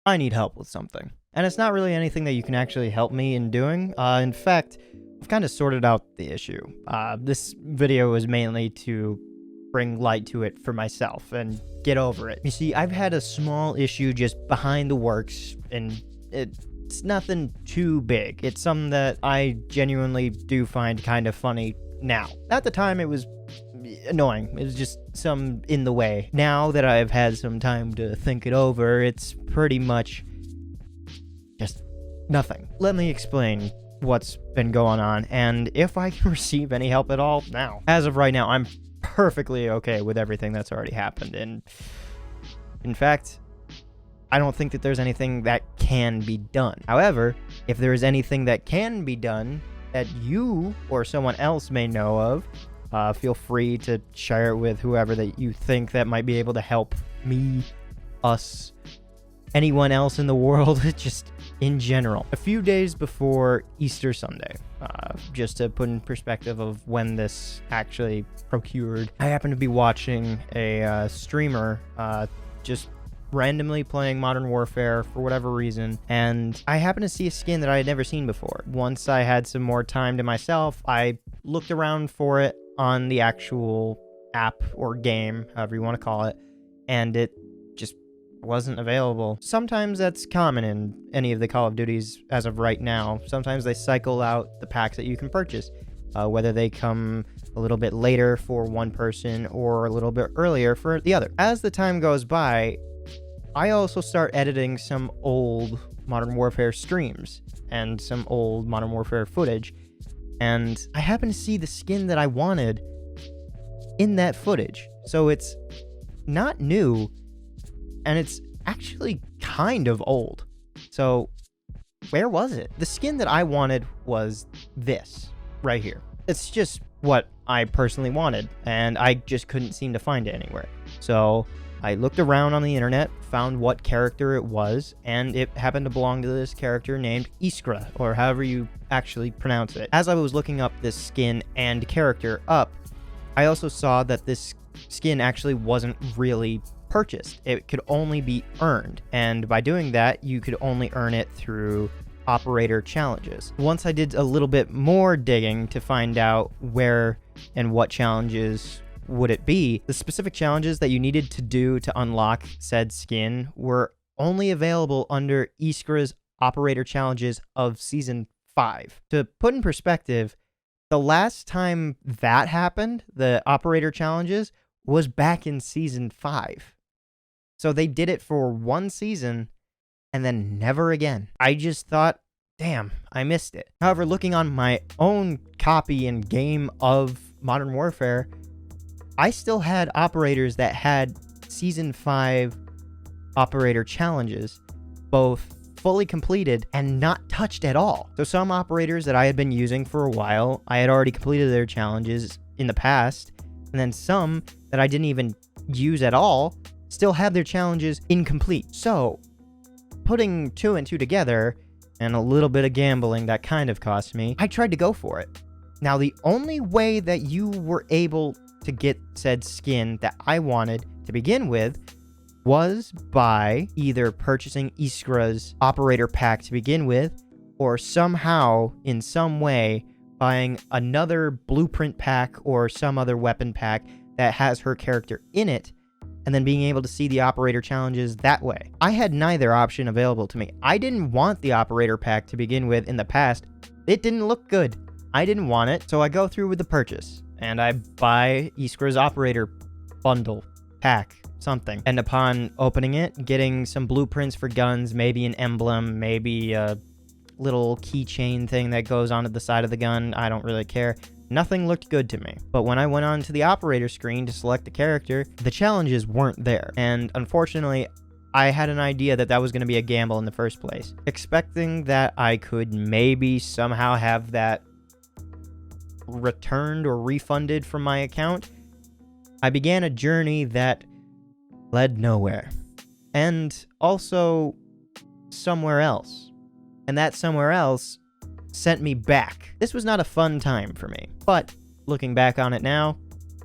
I need help with something. And it's not really anything that you can actually help me in doing. In fact, I've kind of sorted out the issue. This video is mainly to bring light to it for myself and get over it. You see, I've had a small issue just behind the works, and it's nothing too big. It's something that I genuinely do find kind of funny now. At the time, it was annoying. It was just some in the way. Now that I've had some time to think it over, it's pretty much just nothing. Let me explain what's been going on, and if I can receive any help at all now. As of right now, I'm perfectly okay with everything that's already happened, and in fact, I don't think that there's anything that can be done. However, if there is anything that can be done that you or someone else may know of, feel free to share it with whoever that you think that might be able to help me, us, anyone else in the world, just in general. A few days before Easter Sunday, just to put in perspective of when this actually procured, I happened to be watching a streamer just randomly playing Modern Warfare for whatever reason, and I happened to see a skin that I had never seen before. Once I had some more time to myself, I looked around for it on the actual app or game, however you want to call it, and it just wasn't available. Sometimes that's common in any of the Call of Duties as of right now. Sometimes they cycle out the packs that you can purchase, whether they come a little bit later for one person or a little bit earlier for the other. As the time goes by, I also start editing some old Modern Warfare streams and some old Modern Warfare footage, and I happen to see the skin that I wanted in that footage. So it's not new, and it's actually kind of old. So where was it? The skin that I wanted was this right here. It's just what I personally wanted, and I just couldn't seem to find it anywhere. So I looked around on the internet, found what character it was, and it happened to belong to this character named Iskra, or however you actually pronounce it. As I was looking up this skin and character up, I also saw that this skin actually wasn't really purchased. It could only be earned, and by doing that, you could only earn it through operator challenges. Once I did a little bit more digging to find out where and what challenges would it be, the specific challenges that you needed to do to unlock said skin were only available under Iskra's operator challenges of Season 5. To put in perspective, the last time that happened, the operator challenges, was back in Season 5. So they did it for one season and then never again. I just thought, damn, I missed it. However, looking on my own copy and game of Modern Warfare, I still had operators that had Season 5 operator challenges, both fully completed and not touched at all. So some operators that I had been using for a while, I had already completed their challenges in the past, and then some that I didn't even use at all still had their challenges incomplete. So putting two and two together, and a little bit of gambling that kind of cost me, I tried to go for it. Now, the only way that you were able to get said skin that I wanted to begin with was by either purchasing Iskra's operator pack to begin with, or somehow, in some way, buying another blueprint pack or some other weapon pack that has her character in it, and then being able to see the operator challenges that way. I had neither option available to me. I didn't want the operator pack to begin with in the past. It didn't look good. I didn't want it, so I go through with the purchase, and I buy Iskra's operator bundle, pack, something. And upon opening it, getting some blueprints for guns, maybe an emblem, maybe a little keychain thing that goes onto the side of the gun, I don't really care. Nothing looked good to me. But when I went on to the operator screen to select the character, the challenges weren't there. And unfortunately, I had an idea that that was going to be a gamble in the first place, expecting that I could maybe somehow have that returned or refunded from my account. I began a journey that led nowhere, and also somewhere else. And that somewhere else sent me back. This was not a fun time for me, but looking back on it now,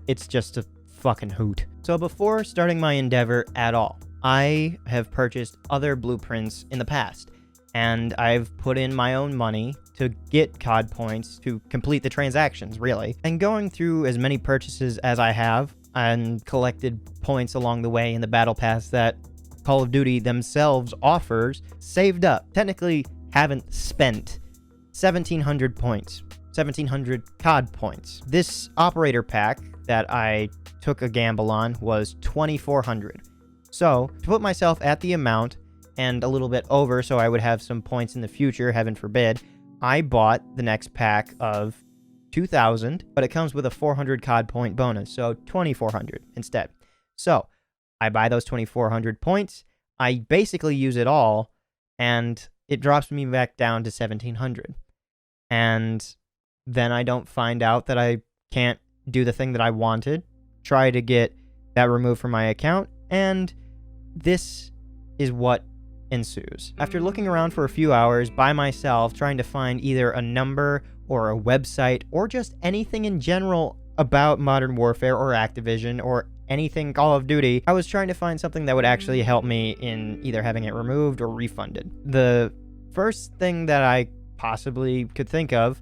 it's just a fucking hoot. So before starting my endeavor at all, I have purchased other blueprints in the past, and I've put in my own money to get COD points to complete the transactions, really. And going through as many purchases as I have, and collected points along the way in the battle pass that Call of Duty themselves offers, saved up, technically haven't spent 1,700 points. 1,700 COD points. This operator pack that I took a gamble on was 2,400. So, to put myself at the amount, and a little bit over so I would have some points in the future, heaven forbid, I bought the next pack of 2,000, but it comes with a 400 COD point bonus, so 2,400 instead. So, I buy those 2,400 points, I basically use it all, and it drops me back down to 1,700. And then I don't find out that I can't do the thing that I wanted, try to get that removed from my account, and this is what ensues. After looking around for a few hours by myself, trying to find either a number or a website or just anything in general about Modern Warfare or Activision or anything Call of Duty, I was trying to find something that would actually help me in either having it removed or refunded. The first thing that I possibly could think of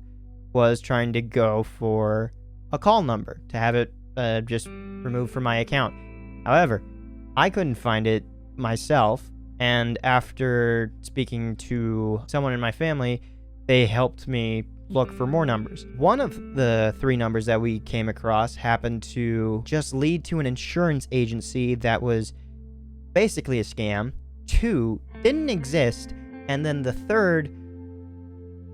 was trying to go for a call number to have it just removed from my account. However, I couldn't find it myself, and after speaking to someone in my family, they helped me look for more numbers. One of the 3 numbers that we came across happened to just lead to an insurance agency that was basically a scam. 2 didn't exist, and then the 3rd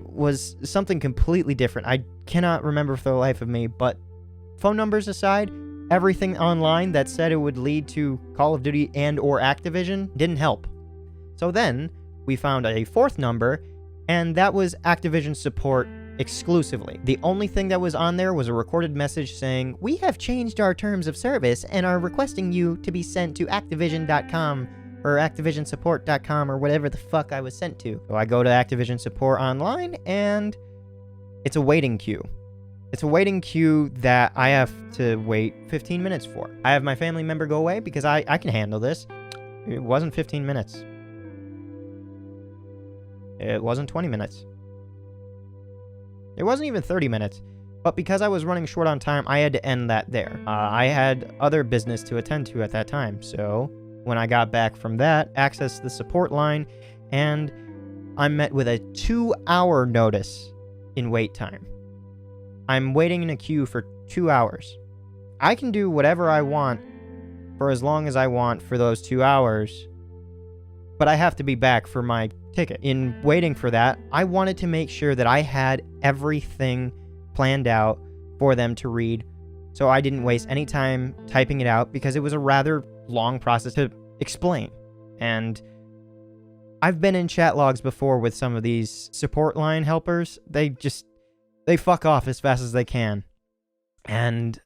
was something completely different. I cannot remember for the life of me, but phone numbers aside, everything online that said it would lead to Call of Duty and or Activision didn't help. So then, we found a 4th number, and that was Activision support exclusively. The only thing that was on there was a recorded message saying, "We have changed our terms of service and are requesting you to be sent to Activision.com or ActivisionSupport.com or whatever the fuck I was sent to." So I go to Activision Support online, and it's a waiting queue. It's a waiting queue that I have to wait 15 minutes for. I have my family member go away because I can handle this. It wasn't 15 minutes. It wasn't 20 minutes. It wasn't even 30 minutes. But because I was running short on time, I had to end that there. I had other business to attend to at that time. So when I got back from that, accessed the support line, and I'm met with a 2-hour notice in wait time. I'm waiting in a queue for 2 hours. I can do whatever I want for as long as I want for those 2 hours, but I have to be back for my ticket. In waiting for that, I wanted to make sure that I had everything planned out for them to read, so I didn't waste any time typing it out because it was a rather long process to explain. And I've been in chat logs before with some of these support line helpers. They fuck off as fast as they can. And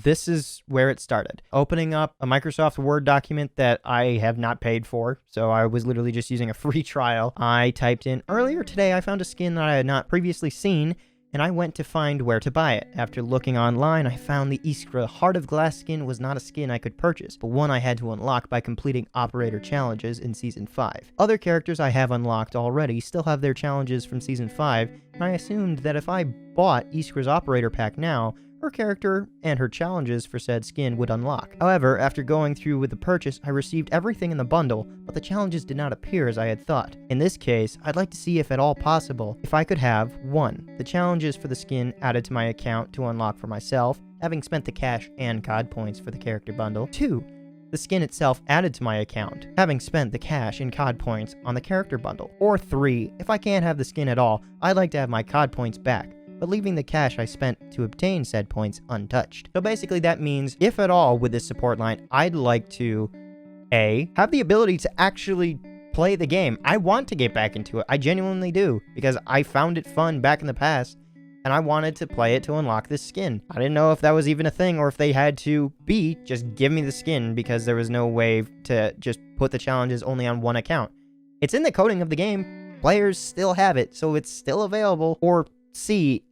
this is where it started. Opening up a Microsoft Word document that I have not paid for, so I was literally just using a free trial. I typed in, "Earlier today I found a skin that I had not previously seen, and I went to find where to buy it. After looking online, I found the Iskra Heart of Glass skin was not a skin I could purchase, but one I had to unlock by completing operator challenges in Season 5. Other characters I have unlocked already still have their challenges from Season 5, and I assumed that if I bought Iskra's operator pack now, her character and her challenges for said skin would unlock. However, after going through with the purchase, I received everything in the bundle, but the challenges did not appear as I had thought. In this case, I'd like to see if at all possible, if I could have 1. The challenges for the skin added to my account to unlock for myself, having spent the cash and COD points for the character bundle. 2. The skin itself added to my account, having spent the cash and COD points on the character bundle. Or 3. If I can't have the skin at all, I'd like to have my COD points back, but leaving the cash I spent to obtain said points untouched. So basically that means, if at all with this support line, I'd like to, A, have the ability to actually play the game. I want to get back into it. I genuinely do, because I found it fun back in the past, and I wanted to play it to unlock this skin. I didn't know if that was even a thing, or if they had to, B, just give me the skin, because there was no way to just put the challenges only on one account. It's in the coding of the game. Players still have it, so it's still available. Or C,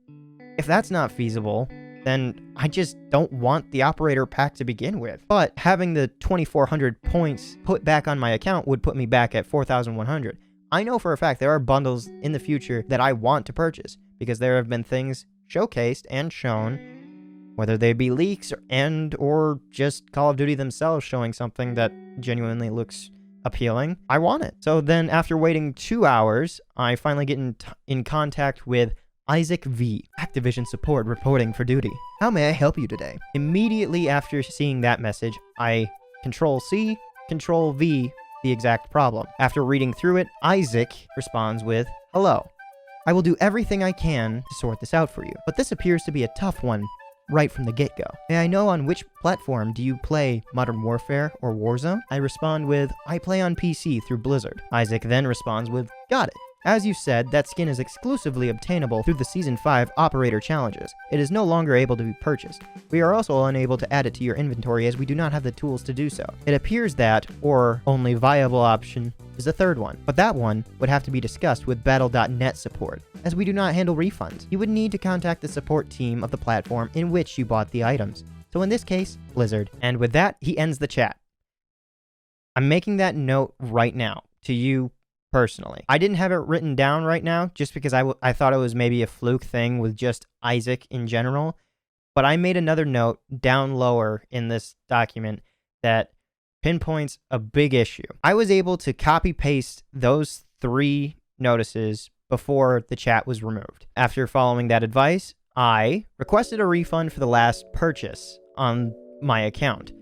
if that's not feasible, then I just don't want the operator pack to begin with. But having the 2,400 points put back on my account would put me back at 4,100. I know for a fact there are bundles in the future that I want to purchase because there have been things showcased and shown, whether they be leaks or just Call of Duty themselves showing something that genuinely looks appealing. I want it. So then after waiting 2 hours, I finally get in contact with Isaac V, Activision support reporting for duty. How may I help you today? Immediately after seeing that message, I Control-C, Control-V the exact problem. After reading through it, Isaac responds with, "Hello. I will do everything I can to sort this out for you, but this appears to be a tough one right from the get-go. May I know on which platform do you play Modern Warfare or Warzone?" I respond with, "I play on PC through Blizzard." Isaac then responds with, "Got it. As you said, that skin is exclusively obtainable through the Season 5 Operator Challenges. It is no longer able to be purchased. We are also unable to add it to your inventory as we do not have the tools to do so. It appears that, or only viable option, is a third one, but that one would have to be discussed with Battle.net support, as we do not handle refunds. You would need to contact the support team of the platform in which you bought the items. So in this case, Blizzard." And with that, he ends the chat. I'm making that note right now to you personally. I didn't have it written down right now just because I thought it was maybe a fluke thing with just Isaac in general, but I made another note down lower in this document that pinpoints a big issue. I was able to copy paste those 3 notices before the chat was removed. After following that advice, I requested a refund for the last purchase on my account.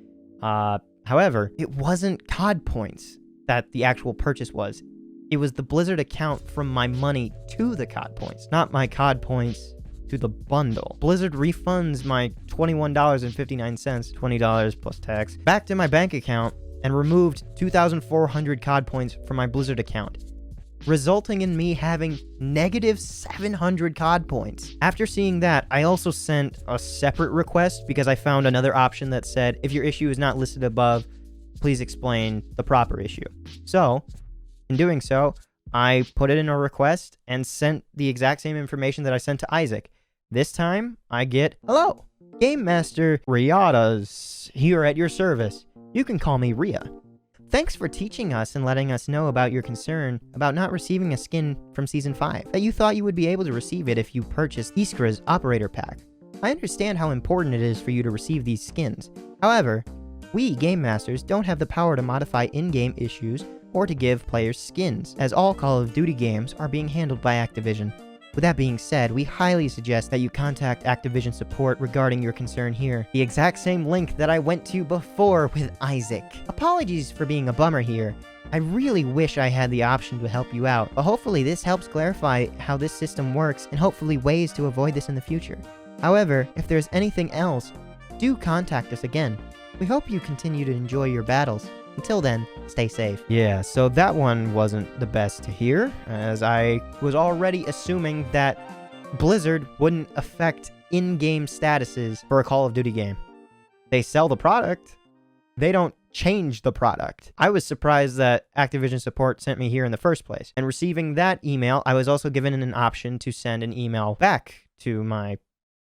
However, it wasn't COD points that the actual purchase was. It was the Blizzard account from my money to the COD points, not my COD points to the bundle. Blizzard refunds my $21.59, $20 plus tax, back to my bank account and removed 2,400 COD points from my Blizzard account, resulting in me having negative 700 COD points. After seeing that, I also sent a separate request because I found another option that said, if your issue is not listed above, please explain the proper issue. So, in doing so, I put it in a request and sent the exact same information that I sent to Isaac. This time, I get, "Hello, Game Master Riata's here at your service. You can call me Ria. Thanks for teaching us and letting us know about your concern about not receiving a skin from Season 5, that you thought you would be able to receive it if you purchased Iskra's Operator Pack. I understand how important it is for you to receive these skins. However, we, Game Masters, don't have the power to modify in-game issues or to give players skins, as all Call of Duty games are being handled by Activision. With that being said, we highly suggest that you contact Activision support regarding your concern here. The exact same link that I went to before with Isaac. Apologies for being a bummer here. I really wish I had the option to help you out, but hopefully this helps clarify how this system works and hopefully ways to avoid this in the future. However, if there's anything else, do contact us again. We hope you continue to enjoy your battles. Until then, stay safe." Yeah, so that one wasn't the best to hear, as I was already assuming that Blizzard wouldn't affect in-game statuses for a Call of Duty game. They sell the product, they don't change the product. I was surprised that Activision support sent me here in the first place. And receiving that email, I was also given an option to send an email back to my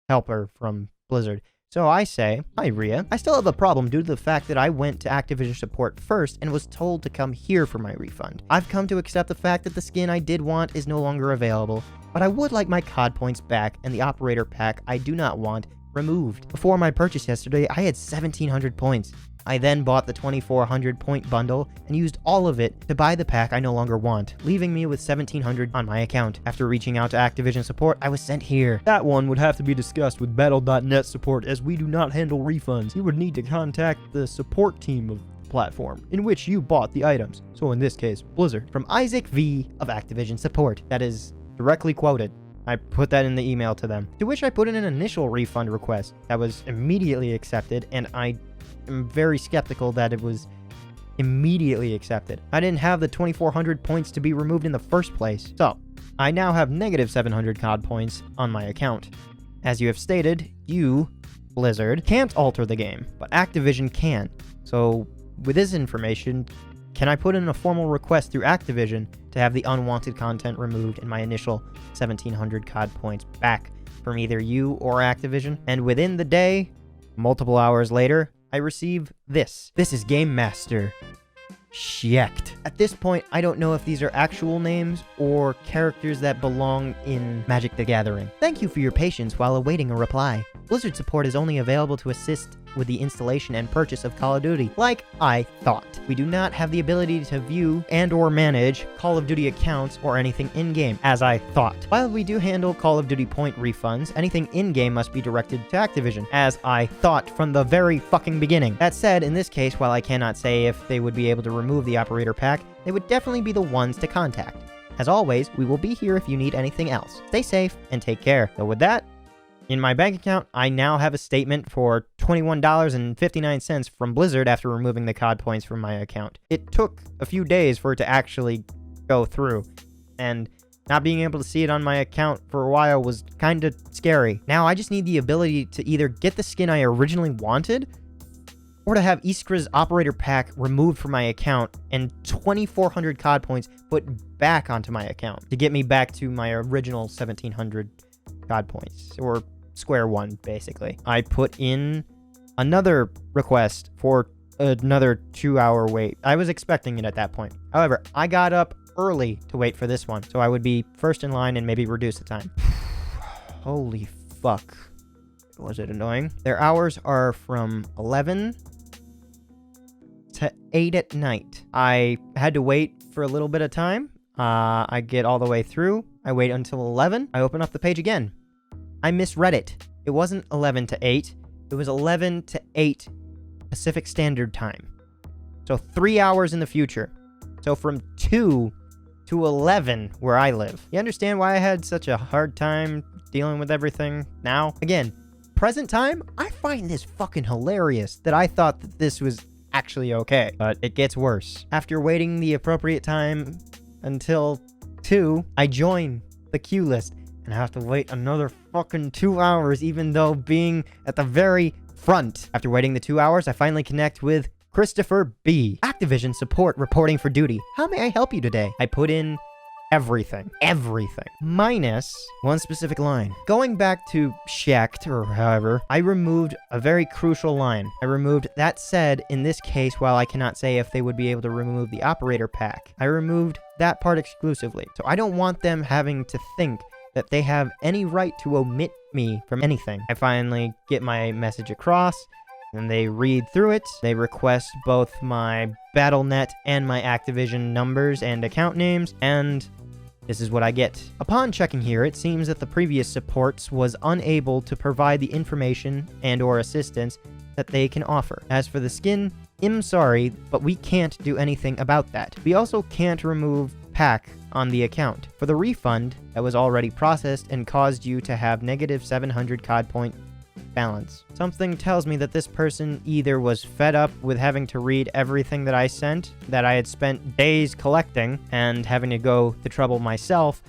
helper from Blizzard. So I say, "Hi Ria, I still have a problem due to the fact that I went to Activision support first and was told to come here for my refund. I've come to accept the fact that the skin I did want is no longer available, but I would like my COD points back and the operator pack I do not want removed. Before my purchase yesterday, I had 1,700 points. I then bought the 2,400 point bundle and used all of it to buy the pack I no longer want, leaving me with 1,700 on my account. After reaching out to Activision support, I was sent here. That one would have to be discussed with Battle.net support, as we do not handle refunds. You would need to contact the support team of the platform in which you bought the items. So in this case, Blizzard." From Isaac V of Activision support. That is directly quoted. I put that in the email to them, to which I put in an initial refund request that was immediately accepted, and I am very skeptical that it was immediately accepted. I didn't have the 2,400 points to be removed in the first place. So, I now have negative 700 COD points on my account. As you have stated, you, Blizzard, can't alter the game, but Activision can. So, with this information, can I put in a formal request through Activision to have the unwanted content removed and my initial 1700 COD points back from either you or Activision. And within the day, multiple hours later, I receive this. This is Game Master Shecht. At this point, I don't know if these are actual names or characters that belong in Magic the Gathering. Thank you for your patience while awaiting a reply. Blizzard support is only available to assist with the installation and purchase of Call of Duty, like I thought. We do not have the ability to view and or manage Call of Duty accounts or anything in-game, as I thought. While we do handle Call of Duty point refunds, anything in-game must be directed to Activision, as I thought from the very fucking beginning. That said, in this case, while I cannot say if they would be able to remove the operator pack, they would definitely be the ones to contact. As always, we will be here if you need anything else. Stay safe and take care. So with that, in my bank account, I now have a statement for $21.59 from Blizzard after removing the COD points from my account. It took a few days for it to actually go through, and not being able to see it on my account for a while was kinda scary. Now I just need the ability to either get the skin I originally wanted, or to have Iskra's operator pack removed from my account and 2,400 COD points put back onto my account to get me back to my original 1,700 COD points, or square one, basically. I put in another request for another 2-hour wait. I was expecting it at that point. However, I got up early to wait for this one, so I would be first in line and maybe reduce the time. Holy fuck. Was it annoying? Their hours are from 11 to 8 at night. I had to wait for a little bit of time. I get all the way through. I wait until 11. I open up the page again. I misread it. It wasn't 11 to 8. It was 11 to 8 Pacific Standard Time. So 3 hours in the future. So from 2 to 11 where I live. You understand why I had such a hard time dealing with everything now? Again, present time, I find this fucking hilarious that I thought that this was actually okay. But it gets worse. After waiting the appropriate time until 2, I join the queue list and I have to wait another fucking 2 hours, even though being at the very front. After waiting the 2 hours, I finally connect with Christopher B. Activision support reporting for duty. How may I help you today? I put in everything, minus one specific line. Going back to Shecht, or however, I removed a very crucial line. I removed "that said, in this case, while I cannot say if they would be able to remove the operator pack." I removed that part exclusively. So I don't want them having to think that they have any right to omit me from anything. I finally get my message across, and they read through it. They request both my Battle.net and my Activision numbers and account names, and this is what I get. Upon checking here, it seems that the previous supports was unable to provide the information and or assistance that they can offer. As for the skin, I'm sorry, but we can't do anything about that. We also can't remove pack on the account. For the refund that was already processed and caused you to have negative 700 COD point balance. Something tells me that this person either was fed up with having to read everything that I sent, that I had spent days collecting, and having to go the trouble myself.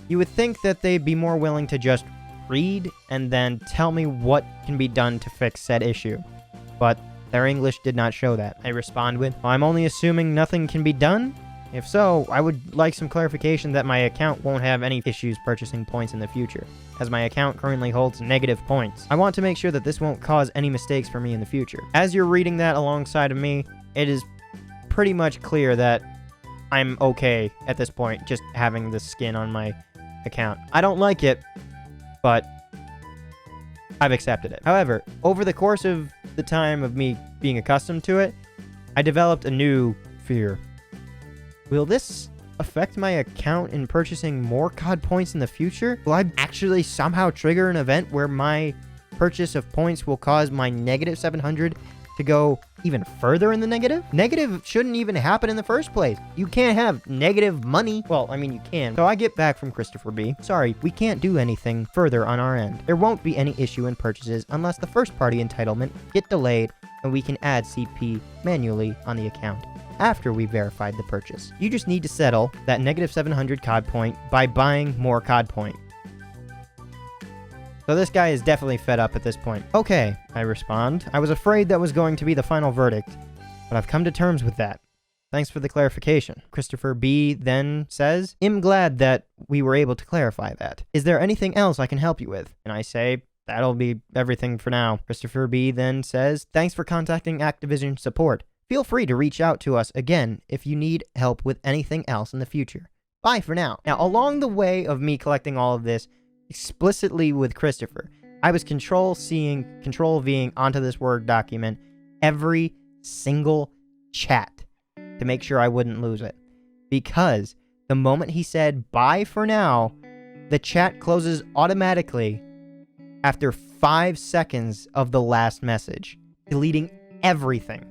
You would think that they'd be more willing to just read and then tell me what can be done to fix said issue. But their English did not show that. I respond with, "I'm only assuming nothing can be done? If so, I would like some clarification that my account won't have any issues purchasing points in the future, as my account currently holds negative points. I want to make sure that this won't cause any mistakes for me in the future." As you're reading that alongside of me, it is pretty much clear that I'm okay at this point just having the skin on my account. I don't like it, but I've accepted it. However, over the course of the time of me being accustomed to it, I developed a new fear. Will this affect my account in purchasing more COD points in the future? Will I actually somehow trigger an event where my purchase of points will cause my negative 700 to go even further in the negative? Negative shouldn't even happen in the first place. You can't have negative money. Well, I mean, you can. So I get back from Christopher B. "Sorry, we can't do anything further on our end. There won't be any issue in purchases unless the first party entitlement get delayed and we can add CP manually on the account after we verified the purchase. You just need to settle that negative 700 COD point by buying more COD point." So this guy is definitely fed up at this point. "Okay," I respond. "I was afraid that was going to be the final verdict, but I've come to terms with that. Thanks for the clarification. Christopher B then says, I'm glad that we were able to clarify that. Is there anything else I can help you with? And I say, that'll be everything for now. Christopher B then says, thanks for contacting Activision support. Feel free to reach out to us again if you need help with anything else in the future. Bye for now. Now, along the way of me collecting all of this explicitly with Christopher, I was control-Ving onto this Word document every single chat to make sure I wouldn't lose it. Because the moment he said bye for now, the chat closes automatically after 5 seconds of the last message, deleting everything.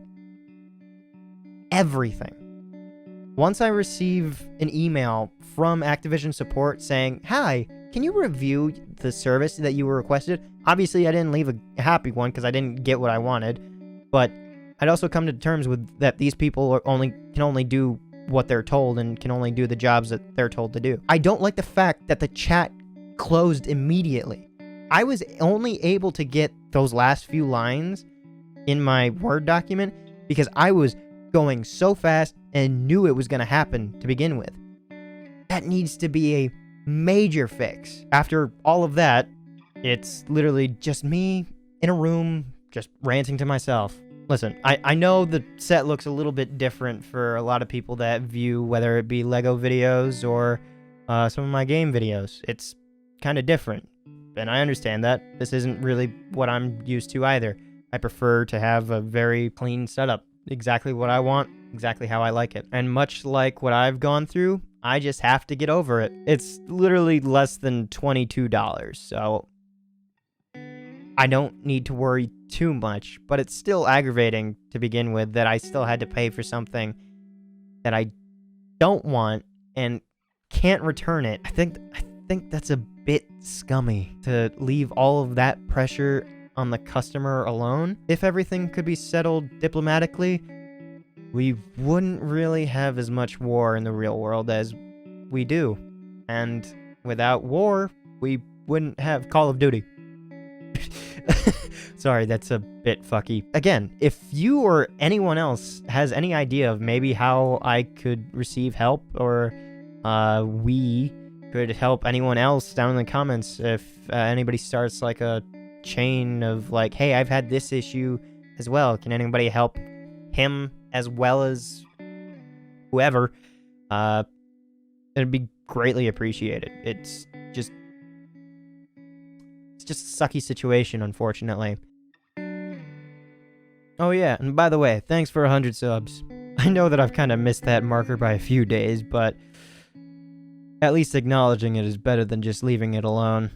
Everything. Once I receive an email from Activision support saying, hi, can you review the service that you were requested? Obviously, I didn't leave a happy one because I didn't get what I wanted, but I'd also come to terms with that these people can only do what they're told and can only do the jobs that they're told to do. I don't like the fact that the chat closed immediately. I was only able to get those last few lines in my Word document because I was going so fast and knew it was going to happen to begin with. That needs to be a major fix. After all of that, it's literally just me in a room just ranting to myself. Listen, I know the set looks a little bit different for a lot of people that view whether it be LEGO videos or some of my game videos. It's kind of different, and I understand that. This isn't really what I'm used to either. I prefer to have a very clean setup. Exactly what I want, exactly how I like it. And much like what I've gone through, I just have to get over it. It's literally less than $22, so I don't need to worry too much, but it's still aggravating to begin with that I still had to pay for something that I don't want and can't return it. I think that's a bit scummy to leave all of that pressure on the customer alone. If everything could be settled diplomatically, we wouldn't really have as much war in the real world as we do. And without war, we wouldn't have Call of Duty. Sorry, that's a bit fucky. Again, if you or anyone else has any idea of maybe how I could receive help, or we could help anyone else down in the comments, if anybody starts like a chain of like, hey, I've had this issue as well, can anybody help him as well as whoever, it'd be greatly appreciated. It's just a sucky situation, unfortunately. Oh yeah, and by the way, thanks for 100 subs. I know that I've kind of missed that marker by a few days, but at least acknowledging it is better than just leaving it alone.